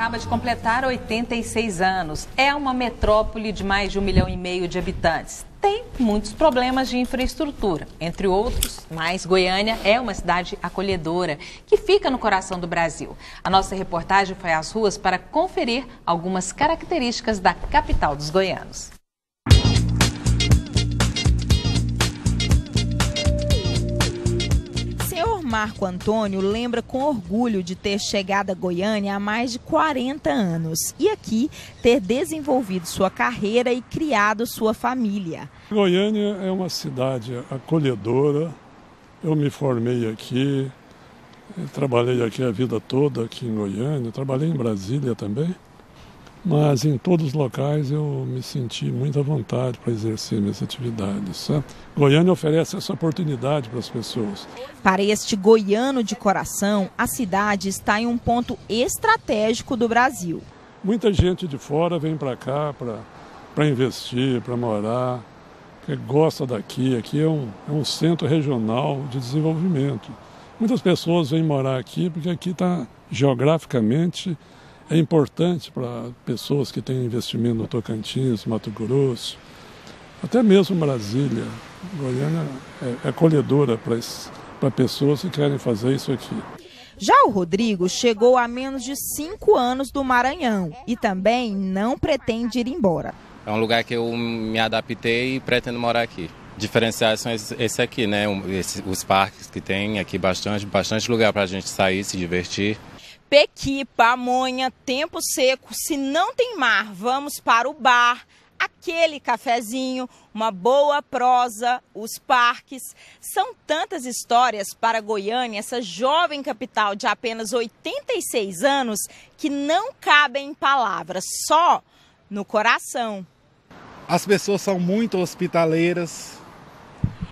acaba de completar 86 anos. É uma metrópole de mais de 1,5 milhão de habitantes. Tem muitos problemas de infraestrutura, entre outros, mas Goiânia é uma cidade acolhedora que fica no coração do Brasil. A nossa reportagem foi às ruas para conferir algumas características da capital dos goianos. Marco Antônio lembra com orgulho de ter chegado a Goiânia há mais de 40 anos e aqui ter desenvolvido sua carreira e criado sua família. Goiânia é uma cidade acolhedora. Eu me formei aqui, trabalhei aqui a vida toda aqui em Goiânia, trabalhei em Brasília também. Mas em todos os locais eu me senti muito à vontade para exercer minhas atividades. Sabe? Goiânia oferece essa oportunidade para as pessoas. Para este goiano de coração, a cidade está em um ponto estratégico do Brasil. Muita gente de fora vem para cá para investir, para morar, que gosta daqui. Aqui é um centro regional de desenvolvimento. Muitas pessoas vêm morar aqui porque aqui está geograficamente... É importante para pessoas que têm investimento no Tocantins, Mato Grosso, até mesmo Brasília. Goiânia é acolhedora para pessoas que querem fazer isso aqui. Já o Rodrigo chegou há menos de 5 anos do Maranhão e também não pretende ir embora. É um lugar que eu me adaptei e pretendo morar aqui. Diferenciais são esse aqui, né? Os parques que tem aqui, bastante lugar para a gente sair, se divertir. Pequi, pamonha, tempo seco, se não tem mar, vamos para o bar, aquele cafezinho, uma boa prosa, os parques. São tantas histórias para Goiânia, essa jovem capital de apenas 86 anos, que não cabem em palavras, só no coração. As pessoas são muito hospitaleiras.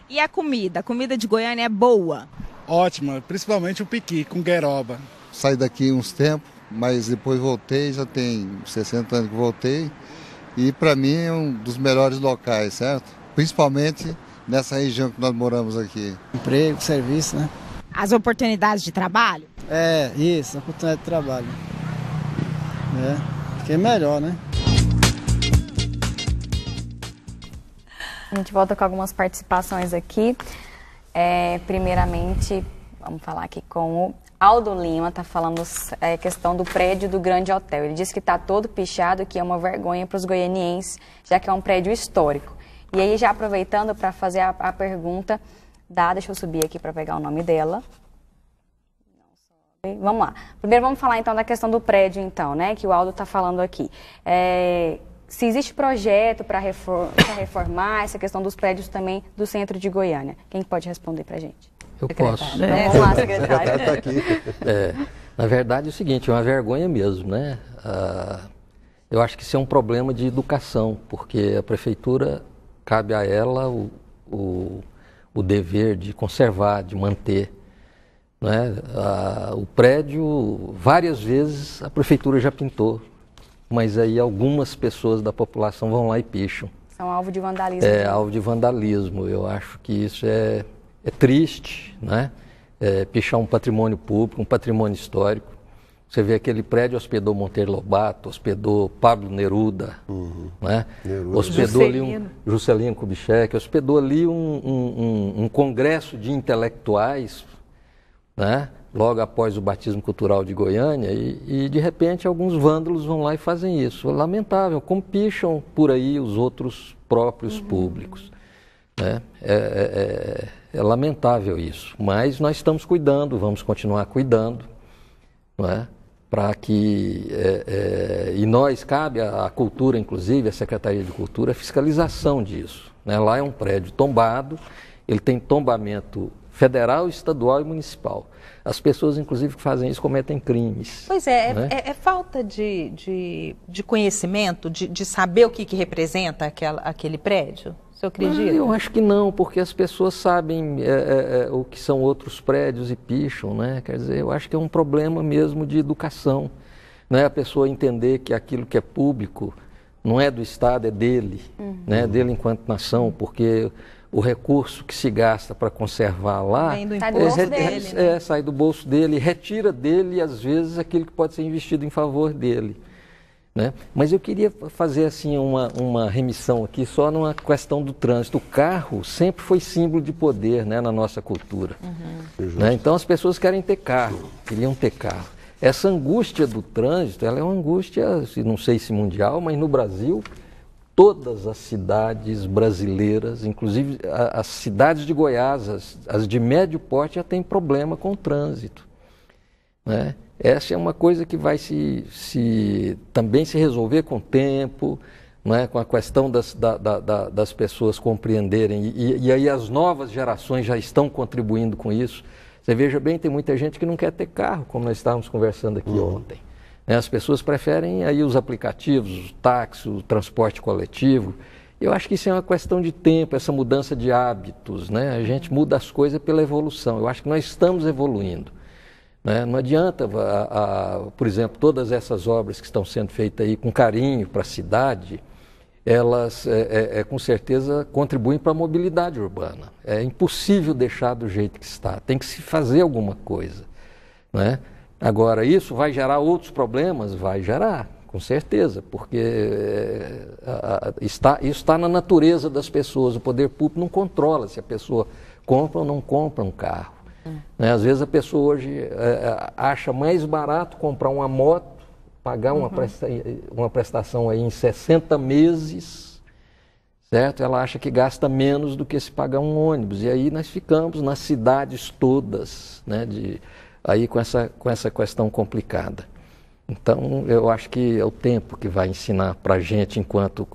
E a comida? A comida de Goiânia é boa? Ótima, principalmente o pequi com gueroba. Saí daqui uns tempos, mas depois voltei, já tem 60 anos que voltei. E para mim é um dos melhores locais, certo? Principalmente nessa região que nós moramos aqui. Emprego, serviço, né? As oportunidades de trabalho? É, isso, a oportunidade de trabalho. Que é melhor, né? A gente volta com algumas participações aqui. Primeiramente, vamos falar aqui com o Aldo Lima, está falando a questão do prédio do Grande Hotel. Ele disse que está todo pichado, que é uma vergonha para os goianienses, já que é um prédio histórico. E aí, já aproveitando para fazer a pergunta, deixa eu subir aqui para pegar o nome dela. Vamos lá. Primeiro vamos falar então da questão do prédio, então, né, que o Aldo está falando aqui. Se existe projeto para reformar essa questão dos prédios também do centro de Goiânia. Quem pode responder para a gente? Eu posso. Vamos lá, secretário. Tá aqui. Na verdade é o seguinte, é uma vergonha mesmo, né? Eu acho que isso é um problema de educação, porque a prefeitura, cabe a ela o dever de conservar, de manter. Né? O prédio, várias vezes a prefeitura já pintou, mas aí algumas pessoas da população vão lá e picham. São alvo de vandalismo. Alvo de vandalismo. Eu acho que isso é triste, né? Pichar um patrimônio público, um patrimônio histórico. Você vê aquele prédio hospedou Monteiro Lobato, hospedou Pablo Neruda, né? Hospedou Juscelino. Ali Juscelino Kubitschek, hospedou ali um congresso de intelectuais, né? Logo após o batismo cultural de Goiânia, e de repente alguns vândalos vão lá e fazem isso. É lamentável, como picham por aí os outros próprios públicos. Né? É lamentável isso, mas nós estamos cuidando, vamos continuar cuidando, não é? Para que, e nós, cabe à cultura, inclusive, à Secretaria de Cultura, a fiscalização disso. Né? Lá é um prédio tombado, ele tem tombamento federal, estadual e municipal. As pessoas, inclusive, que fazem isso cometem crimes. Pois né? É falta de conhecimento, de saber o que representa aquele prédio? O senhor acredita? Eu acho que não, porque as pessoas sabem o que são outros prédios e picham, né? Quer dizer, eu acho que é um problema mesmo de educação, né? A pessoa entender que aquilo que é público não é do Estado, é dele, né? Dele enquanto nação, porque o recurso que se gasta para conservar lá Vem do imposto dele, né? sai do bolso dele, retira dele, às vezes, aquilo que pode ser investido em favor dele. Né? Mas eu queria fazer assim uma remissão aqui só numa questão do trânsito. O carro sempre foi símbolo de poder, né, na nossa cultura. Né? Então as pessoas queriam ter carro. Essa angústia do trânsito, ela é uma angústia, não sei se mundial, mas no Brasil, todas as cidades brasileiras, inclusive as cidades de Goiás, as de médio porte, já têm problema com o trânsito. Né? Essa é uma coisa que vai também se resolver com o tempo, né? Com a questão das pessoas compreenderem. E aí as novas gerações já estão contribuindo com isso. Você veja bem, tem muita gente que não quer ter carro, como nós estávamos conversando aqui ontem. Né? As pessoas preferem aí os aplicativos, o táxi, o transporte coletivo. Eu acho que isso é uma questão de tempo, essa mudança de hábitos. Né? A gente muda as coisas pela evolução. Eu acho que nós estamos evoluindo. Né? Não adianta, por exemplo, todas essas obras que estão sendo feitas aí com carinho para a cidade, elas com certeza contribuem para a mobilidade urbana. É impossível deixar do jeito que está, tem que se fazer alguma coisa. Né? Agora, isso vai gerar outros problemas? Vai gerar, com certeza, porque isso está na natureza das pessoas. O poder público não controla se a pessoa compra ou não compra um carro. Né? Às vezes a pessoa hoje acha mais barato comprar uma moto, pagar uma prestação aí em 60 meses, certo? Ela acha que gasta menos do que se pagar um ônibus. E aí nós ficamos nas cidades todas, né, aí com essa questão complicada. Então eu acho que é o tempo que vai ensinar para a gente enquanto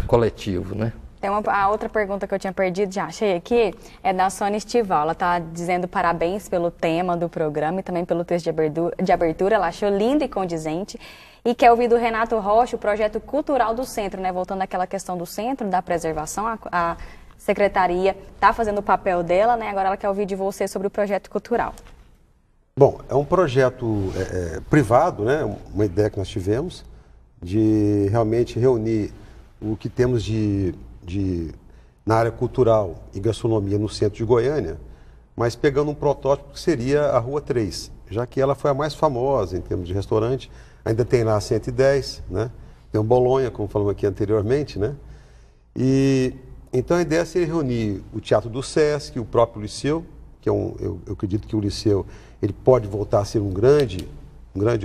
coletivo, né? Tem a outra pergunta que eu tinha perdido, já achei aqui, é da Sônia Estival. Ela está dizendo parabéns pelo tema do programa e também pelo texto de abertura. Ela achou lindo e condizente. E quer ouvir do Renato Rocha o projeto cultural do centro, né? Voltando àquela questão do centro, da preservação, a secretaria está fazendo o papel dela, né? Agora ela quer ouvir de você sobre o projeto cultural. Bom, é um projeto privado, né? Uma ideia que nós tivemos de realmente reunir o que temos na área cultural e gastronomia no centro de Goiânia, mas pegando um protótipo que seria a Rua 3, já que ela foi a mais famosa em termos de restaurante. Ainda tem lá a 110, né? Tem o Bolonha, como falamos aqui anteriormente, né? E então a ideia seria reunir o Teatro do Sesc, o próprio Liceu, que eu acredito que o Liceu ele pode voltar a ser um grande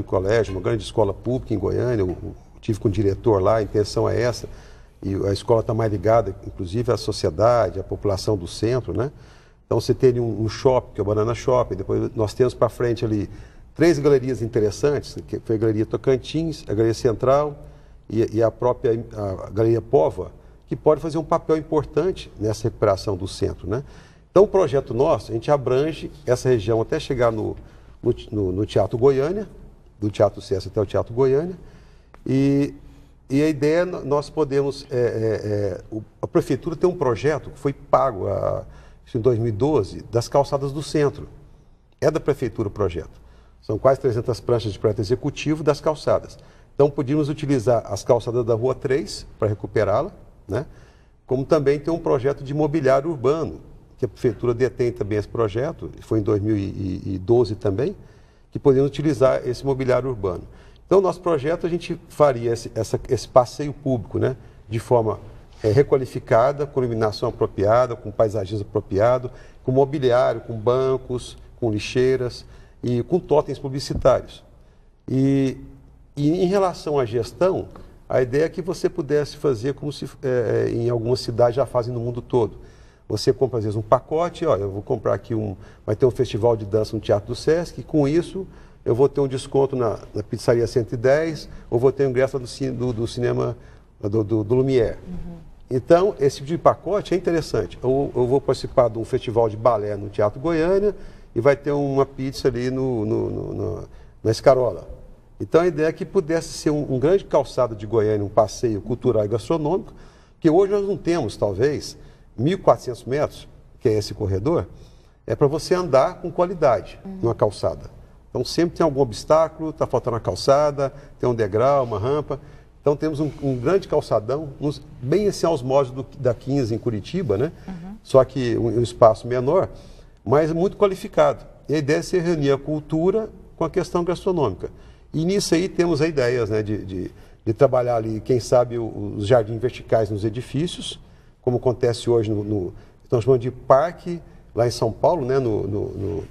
colégio, uma grande escola pública em Goiânia. Eu tive com o diretor lá, a intenção é essa. E a escola está mais ligada, inclusive, à sociedade, à população do centro, né? Então, você tem um shopping, que é o Banana Shopping. Depois nós temos para frente ali 3 galerias interessantes, que foi a Galeria Tocantins, a Galeria Central e a própria Galeria Pova, que pode fazer um papel importante nessa recuperação do centro, né? Então, o projeto nosso, a gente abrange essa região até chegar no Teatro Goiânia, do Teatro Sesc até o Teatro Goiânia, e a ideia, nós podemos, a Prefeitura tem um projeto que foi pago em 2012, das calçadas do centro. É da Prefeitura o projeto. São quase 300 pranchas de projeto executivo das calçadas. Então, podíamos utilizar as calçadas da Rua 3 para recuperá-la, né? Como também tem um projeto de mobiliário urbano, que a Prefeitura detém também esse projeto, foi em 2012 também, que podíamos utilizar esse mobiliário urbano. Então, nosso projeto, a gente faria esse passeio público, né, de forma requalificada, com iluminação apropriada, com paisagismo apropriado, com mobiliário, com bancos, com lixeiras e com totens publicitários. E em relação à gestão, a ideia é que você pudesse fazer como se em algumas cidades já fazem no mundo todo. Você compra, às vezes, um pacote, eu vou comprar aqui vai ter um festival de dança no Teatro do Sesc, e com isso eu vou ter um desconto na Pizzaria 110, ou vou ter um ingresso do cinema do Lumière. Então, esse tipo de pacote é interessante. Eu vou participar de um festival de balé no Teatro Goiânia e vai ter uma pizza ali na Escarola. Então, a ideia é que pudesse ser um grande calçado de Goiânia, um passeio cultural e gastronômico, que hoje nós não temos, talvez, 1.400 metros, que é esse corredor, é para você andar com qualidade numa calçada. Então, sempre tem algum obstáculo, está faltando uma calçada, tem um degrau, uma rampa. Então temos um grande calçadão, bem assim aos moldes da 15 em Curitiba, né? Só que um espaço menor, mas muito qualificado. E a ideia é se reunir a cultura com a questão gastronômica. E nisso aí temos a ideia, né, de trabalhar ali, quem sabe, os jardins verticais nos edifícios, como acontece hoje estamos chamando de parque, lá em São Paulo, né, no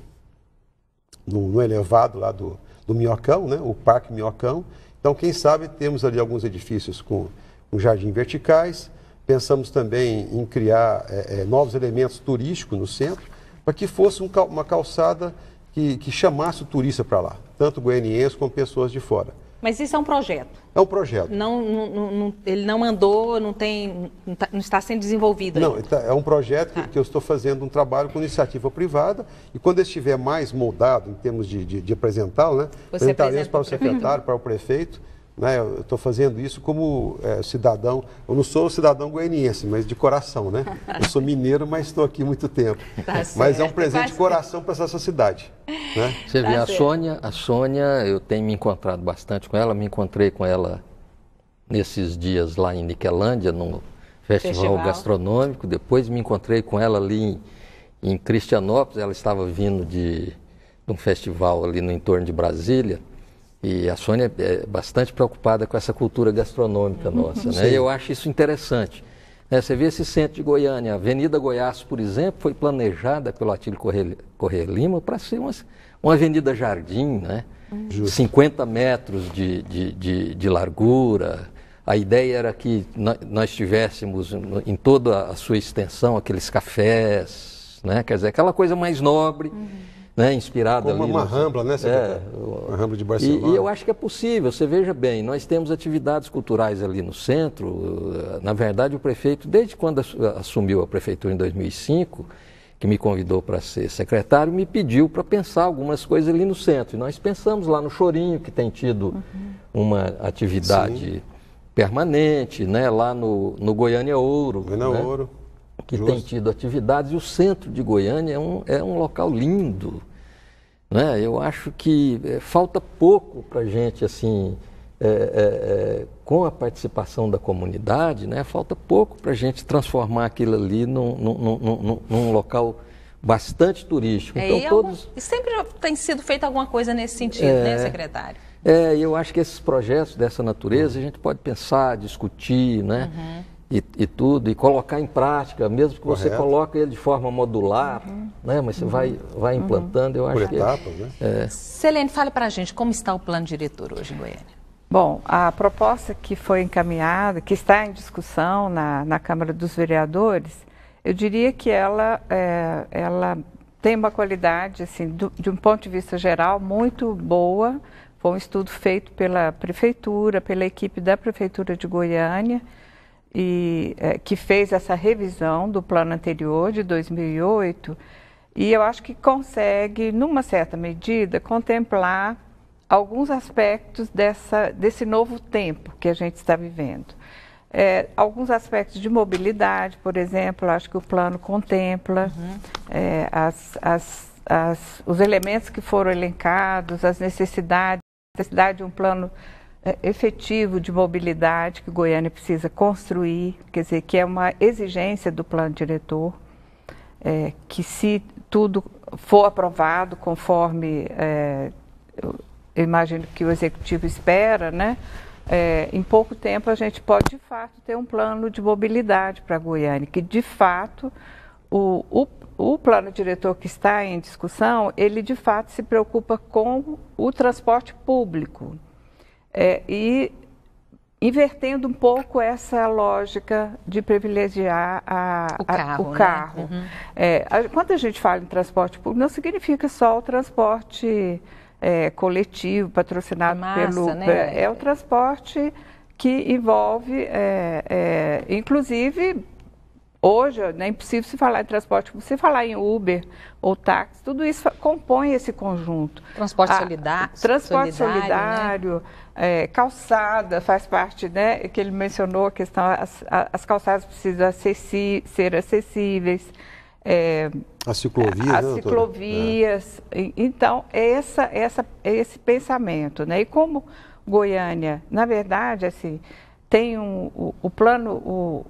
elevado lá do Minhocão, né, o Parque Minhocão. Então, quem sabe, temos ali alguns edifícios com jardins verticais. Pensamos também em criar novos elementos turísticos no centro, para que fosse uma calçada que chamasse o turista para lá, tanto goianienses como pessoas de fora. Mas isso é um projeto? É um projeto. Ele não andou, não está sendo desenvolvido ainda? Não, é um projeto que eu estou fazendo um trabalho com iniciativa privada, e quando ele estiver mais moldado em termos de apresentá-lo, né, apresentaremos para o secretário, para o prefeito. Né, eu estou fazendo isso como cidadão. Eu não sou cidadão goianiense, mas de coração, né? Eu sou mineiro, mas estou aqui há muito tempo. Mas é um presente de coração para essa sociedade. Né? Você vê, a Sônia, eu tenho me encontrado bastante com ela. Me encontrei com ela nesses dias lá em Niquelândia, no festival gastronômico. Depois me encontrei com ela ali em Cristianópolis. Ela estava vindo de um festival ali no entorno de Brasília. E a Sônia é bastante preocupada com essa cultura gastronômica nossa, né? E eu acho isso interessante. Você vê esse centro de Goiânia, a Avenida Goiás, por exemplo, foi planejada pelo Atílio Corrêa Lima para ser uma avenida jardim, né? 50 metros de largura. A ideia era que nós tivéssemos em toda a sua extensão aqueles cafés, né? Quer dizer, aquela coisa mais nobre. Né, inspirada como ali uma Rambla, né, uma Rambla de Barcelona. E eu acho que é possível. Você veja bem, nós temos atividades culturais ali no centro. Na verdade, o prefeito, desde quando assumiu a prefeitura em 2005, que me convidou para ser secretário, me pediu para pensar algumas coisas ali no centro. E nós pensamos lá no Chorinho, que tem tido uma atividade permanente, né, lá no Goiânia Ouro. Ouro. Que tem tido atividades, e o centro de Goiânia é um local lindo, né? Eu acho que falta pouco para a gente, assim, com a participação da comunidade, né? Falta pouco para a gente transformar aquilo ali num local bastante turístico. Então, e sempre tem sido feita alguma coisa nesse sentido, né, secretário? Eu acho que esses projetos dessa natureza a gente pode pensar, discutir, né? E tudo, e colocar em prática, mesmo que você coloque ele de forma modular, né? Mas você vai implantando, eu acho por etapas, né? Selene, fale para a gente como está o plano diretor hoje em Goiânia. Bom, a proposta que foi encaminhada, que está em discussão na Câmara dos Vereadores, eu diria que ela tem uma qualidade, assim, de um ponto de vista geral, muito boa. Foi um estudo feito pela Prefeitura, pela equipe da Prefeitura de Goiânia, e que fez essa revisão do plano anterior, de 2008, e eu acho que consegue, numa certa medida, contemplar alguns aspectos desse novo tempo que a gente está vivendo. Alguns aspectos de mobilidade, por exemplo, acho que o plano contempla os elementos que foram elencados, as necessidades, a necessidade de um plano efetivo de mobilidade que Goiânia precisa construir, quer dizer, que é uma exigência do plano diretor, que se tudo for aprovado conforme eu imagino que o Executivo espera, né, em pouco tempo a gente pode de fato ter um plano de mobilidade para Goiânia, que de fato o plano diretor que está em discussão, ele de fato se preocupa com o transporte público. E invertendo um pouco essa lógica de privilegiar o carro. Né? Quando a gente fala em transporte público, não significa só o transporte coletivo, patrocinado pelo... Né? É o transporte que envolve, inclusive... Hoje, é impossível se falar em transporte público, se falar em Uber ou táxi, tudo isso compõe esse conjunto. Transporte solidário. Transporte solidário, né? Calçada faz parte, né? Que ele mencionou a questão, as calçadas precisam ser acessíveis. As ciclovias. As ciclovias. Então, esse pensamento, né? E como Goiânia, na verdade, assim, tem o plano,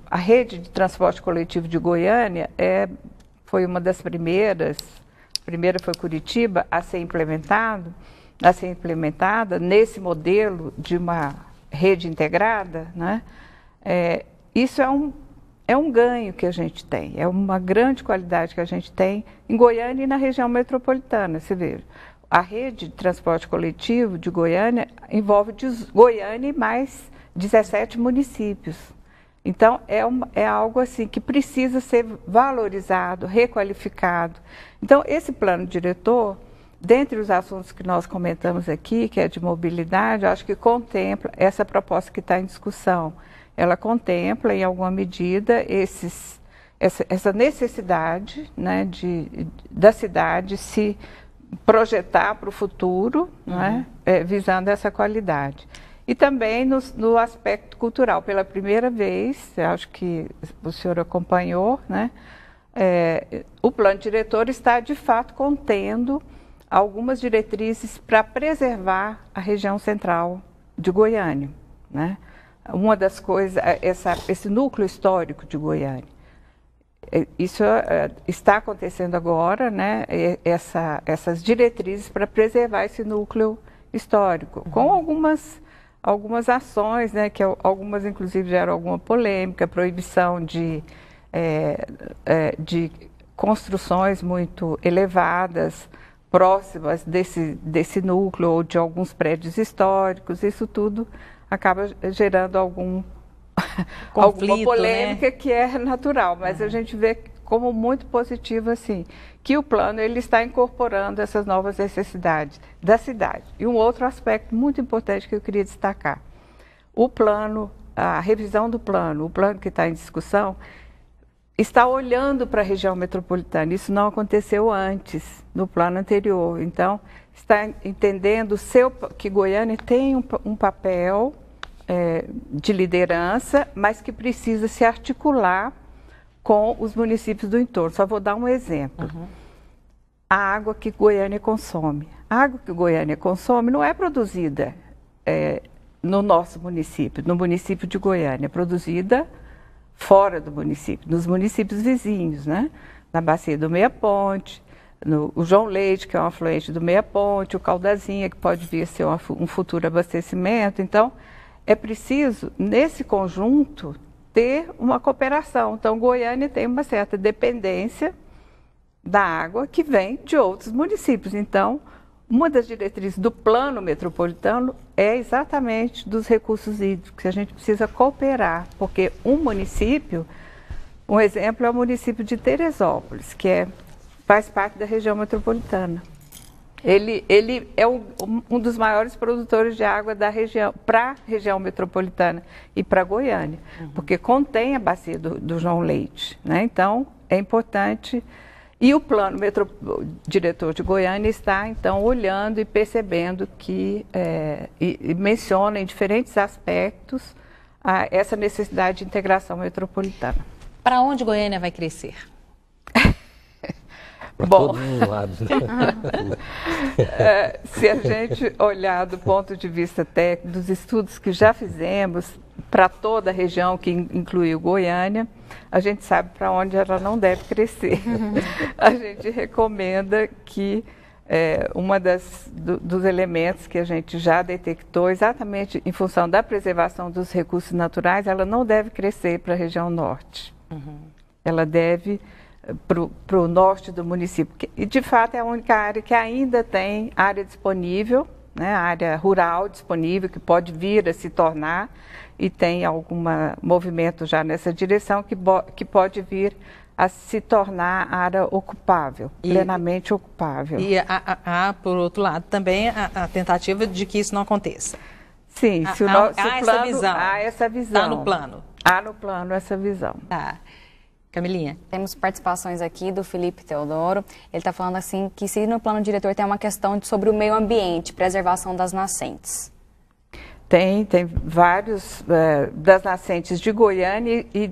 a rede de transporte coletivo de Goiânia foi uma das primeiras, a primeira foi Curitiba, a ser implementada nesse modelo de uma rede integrada, né? Isso é um ganho que a gente tem, é uma grande qualidade que a gente tem em Goiânia e na região metropolitana. Você vê, a rede de transporte coletivo de Goiânia envolve Goiânia e mais 17 municípios. Então, é algo assim que precisa ser valorizado, requalificado. Então, esse plano diretor, dentre os assuntos que nós comentamos aqui, que é de mobilidade, eu acho que contempla essa proposta que está em discussão. Ela contempla, em alguma medida, essa necessidade, né, da cidade se projetar para o futuro, né, visando essa qualidade. E também no aspecto cultural. Pela primeira vez, acho que o senhor acompanhou, né, o plano diretor está, de fato, contendo algumas diretrizes para preservar a região central de Goiânia, né? Uma das coisas, esse núcleo histórico de Goiânia. Isso está acontecendo agora, né? Essas diretrizes para preservar esse núcleo histórico, com algumas ações, né? Que algumas, inclusive, geram alguma polêmica, proibição de construções muito elevadas, próximas desse núcleo ou de alguns prédios históricos. Isso tudo acaba gerando alguma polêmica, né? Que é natural, mas a gente vê como muito positivo, assim, que o plano ele está incorporando essas novas necessidades da cidade. E um outro aspecto muito importante que eu queria destacar, o plano, a revisão do plano, o plano que está em discussão, está olhando para a região metropolitana. Isso não aconteceu antes, no plano anterior. Então, está entendendo que Goiânia tem um papel de liderança, mas que precisa se articular com os municípios do entorno. Só vou dar um exemplo. A água que Goiânia consome. A água que Goiânia consome não é produzida no nosso município, no município de Goiânia, é produzida fora do município, nos municípios vizinhos, né? Na Bacia do Meia Ponte, o João Leite, que é um afluente do Meia Ponte, o Caldazinha, que pode vir a ser um futuro abastecimento. Então, é preciso, nesse conjunto, ter uma cooperação. Então, Goiânia tem uma certa dependência da água que vem de outros municípios. Então, uma das diretrizes do plano metropolitano é exatamente dos recursos hídricos, que a gente precisa cooperar, porque um município, um exemplo é o município de Teresópolis, que faz parte da região metropolitana. Ele é um dos maiores produtores de água da região, para a região metropolitana e para Goiânia, porque contém a bacia do João Leite, né? Então, é importante. E o plano diretor de Goiânia está, então, olhando e percebendo que, e menciona em diferentes aspectos, essa necessidade de integração metropolitana. Para onde Goiânia vai crescer? Para todos os lados. Se a gente olhar do ponto de vista técnico, dos estudos que já fizemos para toda a região, que incluiu Goiânia, a gente sabe para onde ela não deve crescer. A gente recomenda que dos elementos que a gente já detectou, exatamente em função da preservação dos recursos naturais, ela não deve crescer para a região norte. Ela deve para o norte do município. E, de fato, é a única área que ainda tem área disponível, né, área rural disponível, que pode vir a se tornar, e tem algum movimento já nessa direção, que pode vir a se tornar área ocupável, plenamente ocupável. E há, por outro lado, também a tentativa de que isso não aconteça. Sim, se o plano, essa visão. Há essa visão. Está no plano. Há no plano essa visão. Tá. Camilinha. Temos participações aqui do Felipe Teodoro. Ele está falando assim que se no plano diretor tem uma questão sobre o meio ambiente, preservação das nascentes. Tem vários das nascentes de Goiânia e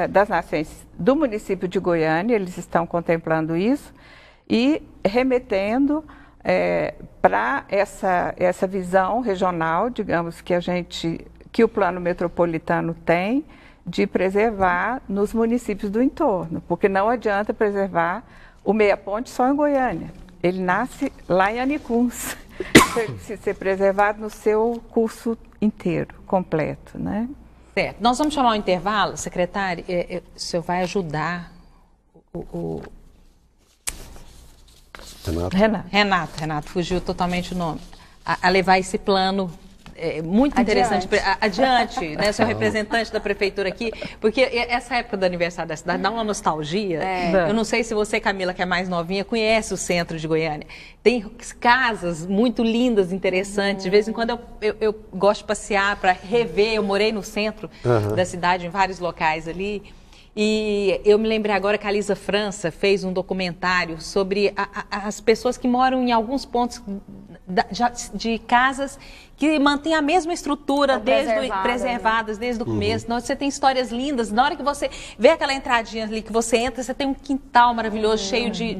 das nascentes do município de Goiânia, eles estão contemplando isso e remetendo para essa visão regional, digamos, que a gente que o plano metropolitano tem de preservar nos municípios do entorno, porque não adianta preservar o Meia Ponte só em Goiânia. Ele nasce lá em Anicuns, precisa ser preservado no seu curso inteiro, completo, né? Certo. Nós vamos chamar um intervalo, secretário. O senhor vai ajudar o... Renato, fugiu totalmente o nome. A levar esse plano muito interessante. Adiante, né, seu representante da prefeitura aqui, porque essa época do aniversário da cidade dá uma nostalgia. Eu não sei se você, Camila, que é mais novinha, conhece o centro de Goiânia. Tem casas muito lindas, interessantes. De vez em quando eu gosto de passear para rever. Eu morei no centro da cidade, em vários locais ali. E eu me lembrei agora que a Lisa França fez um documentário sobre as pessoas que moram em alguns pontos de casas que mantêm a mesma estrutura, preservadas desde o começo. Você tem histórias lindas. Na hora que você vê aquela entradinha ali que você entra, você tem um quintal maravilhoso, cheio de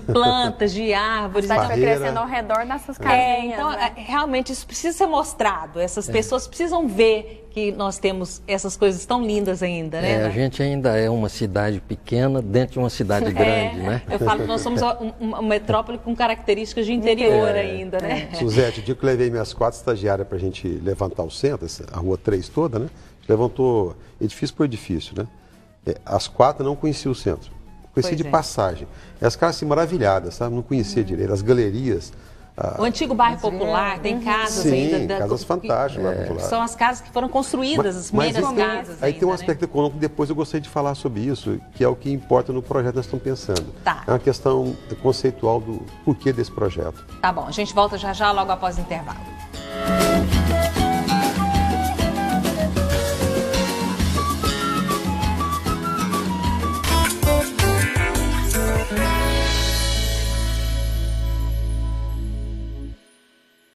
plantas, de árvores. A cidade vai crescendo ao redor dessas casinhas. Então, realmente, isso precisa ser mostrado. Essas pessoas precisam ver que nós temos essas coisas tão lindas ainda, né? A gente ainda é uma cidade pequena dentro de uma cidade grande, né? Eu falo que nós somos uma metrópole com características de interior ainda, né? Suzete, o dia que eu levei minhas 4 estagiárias para a gente levantar o centro, a rua 3 toda, né? Levantou edifício por edifício, né? As 4 não conheciam o centro. Conhecia de passagem. E as caras assim, maravilhadas, sabe? Não conhecia direito. As galerias... O antigo bairro popular tem casas ainda. Casas fantásticas. São as casas que foram construídas, as primeiras casas. Aí tem um aspecto econômico que depois eu gostaria de falar sobre isso, que é o que importa no projeto que nós estamos pensando. É uma questão conceitual do porquê desse projeto. Tá bom, a gente volta já logo após o intervalo.